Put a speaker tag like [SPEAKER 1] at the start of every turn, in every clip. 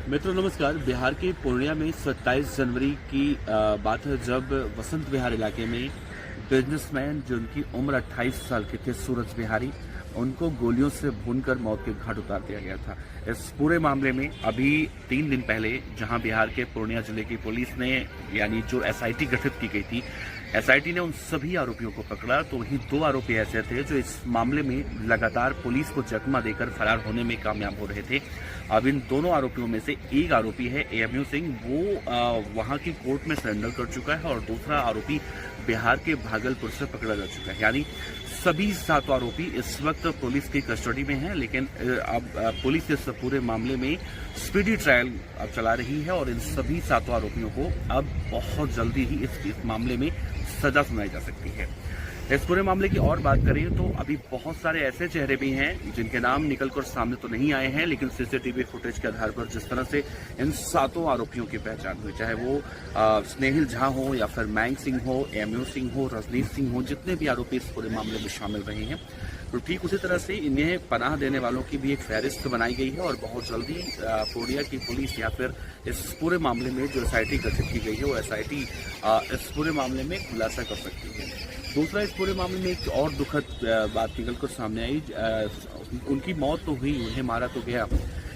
[SPEAKER 1] मित्रों नमस्कार। बिहार के पूर्णिया में 27 जनवरी की बात है जब वसंत विहार इलाके में बिजनेसमैन जिनकी उम्र 28 साल के थे, सूरज बिहारी, उनको गोलियों से भूनकर मौत के घाट उतार दिया गया था। इस पूरे मामले में अभी 3 दिन पहले जहां बिहार के पूर्णिया जिले की पुलिस ने यानी जो एसआईटी गठित की गई थी, एसआईटी ने उन सभी आरोपियों को पकड़ा। तो वहीं 2 आरोपी ऐसे थे जो इस मामले में लगातार पुलिस को चकमा देकर फरार होने में कामयाब हो रहे थे। अब इन दोनों आरोपियों में से एक आरोपी है एएमयू सिंह, वो वहां की कोर्ट में सरेंडर कर चुका है और दूसरा आरोपी बिहार के भागलपुर से पकड़ा जा चुका है। यानी सभी 7 आरोपी इस वक्त पुलिस की कस्टडी में हैं, लेकिन अब पुलिस इस पूरे मामले में स्पीडी ट्रायल अब चला रही है और इन सभी 7 आरोपियों को अब बहुत जल्दी ही इस मामले में सजा सुनाई जा सकती है। इस पूरे मामले की और बात करें तो अभी बहुत सारे ऐसे चेहरे भी हैं जिनके नाम निकलकर सामने तो नहीं आए हैं, लेकिन सीसीटीवी फुटेज के आधार पर जिस तरह से इन 7 आरोपियों की पहचान हुई, चाहे वो स्नेहिल झा हो या फिर मैंग सिंह हो, एएमयू सिंह हो, रजनीश सिंह हो, जितने भी आरोपी इस पूरे मामले में शामिल रहे हैं, तो ठीक उसी तरह से इन्हें पनाह देने वालों की भी एक फहरिस्त बनाई गई है और बहुत जल्दी पूर्णिया की पुलिस या फिर इस पूरे मामले में जो एसआईटी गठित की गई है वो एसआईटी इस पूरे मामले में खुलासा कर सकती है। दूसरा, इस पूरे मामले में एक और दुखद बात निकल कर सामने आई। उनकी मौत तो हुई, उन्हें मारा तो गया,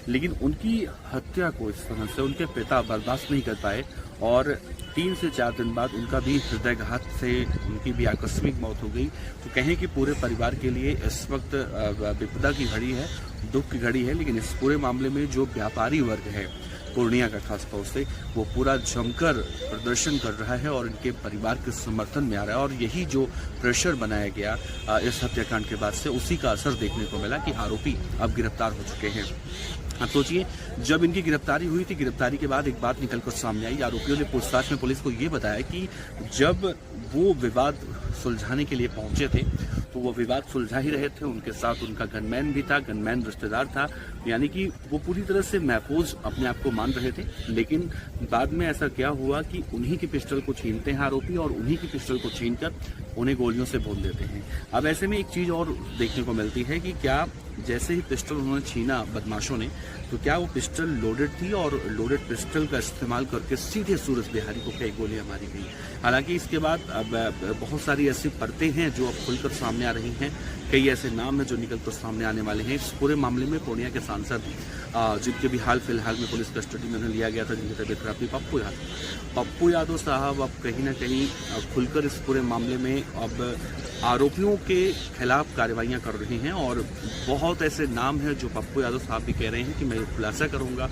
[SPEAKER 1] लेकिन उनकी हत्या को इस तरह से उनके पिता बर्दाश्त नहीं कर पाए और 3 से 4 दिन बाद उनका भी हृदयघात से उनकी भी आकस्मिक मौत हो गई। तो कहें कि पूरे परिवार के लिए इस वक्त विपदा की घड़ी है, दुख की घड़ी है, लेकिन इस पूरे मामले में जो व्यापारी वर्ग है पूर्णिया का खास तौर से, वो पूरा जमकर प्रदर्शन कर रहा है और इनके परिवार के समर्थन में आ रहा है और यही जो प्रेशर बनाया गया इस हत्याकांड के बाद से, उसी का असर देखने को मिला कि आरोपी अब गिरफ्तार हो चुके हैं। अब सोचिए, जब इनकी गिरफ्तारी हुई थी, गिरफ्तारी के बाद एक बात निकलकर सामने आई। आरोपियों ने पूछताछ में पुलिस को ये बताया कि जब वो विवाद सुलझाने के लिए पहुंचे थे तो वो विवाद सुलझा ही रहे थे, उनके साथ उनका गनमैन भी था, गनमैन रिश्तेदार था, यानी कि वो पूरी तरह से महफूज अपने आप को मान रहे थे। लेकिन बाद में ऐसा क्या हुआ कि उन्हीं की पिस्टल को छीनते हैं आरोपी और उन्हीं की पिस्टल को छीनकर उन्हें गोलियों से भून देते हैं। अब ऐसे में एक चीज और देखने को मिलती है कि क्या जैसे ही पिस्टल उन्होंने छीना बदमाशों ने, तो क्या वो पिस्टल लोडेड थी और लोडेड पिस्टल का इस्तेमाल करके सीधे सूरज बिहारी को कई गोलियां मारी गई। हालांकि इसके बाद अब बहुत सारी ऐसी परतें हैं जो अब खुलकर सामने आ रही हैं, कई ऐसे नाम हैं जो निकलकर सामने आने वाले हैं। इस पूरे मामले में पूर्णिया के सांसद जिनके भी हाल फिलहाल में पुलिस कस्टडी में उन्हें लिया गया था, जिनकी तबीयत खराब थी, पप्पू यादव साहब अब कहीं ना कहीं खुलकर इस पूरे मामले में अब आरोपियों के खिलाफ कार्रवाइयां कर रहे हैं और बहुत ऐसे नाम हैं जो पप्पू यादव साहब भी कह रहे हैं कि मैं खुलासा करूंगा।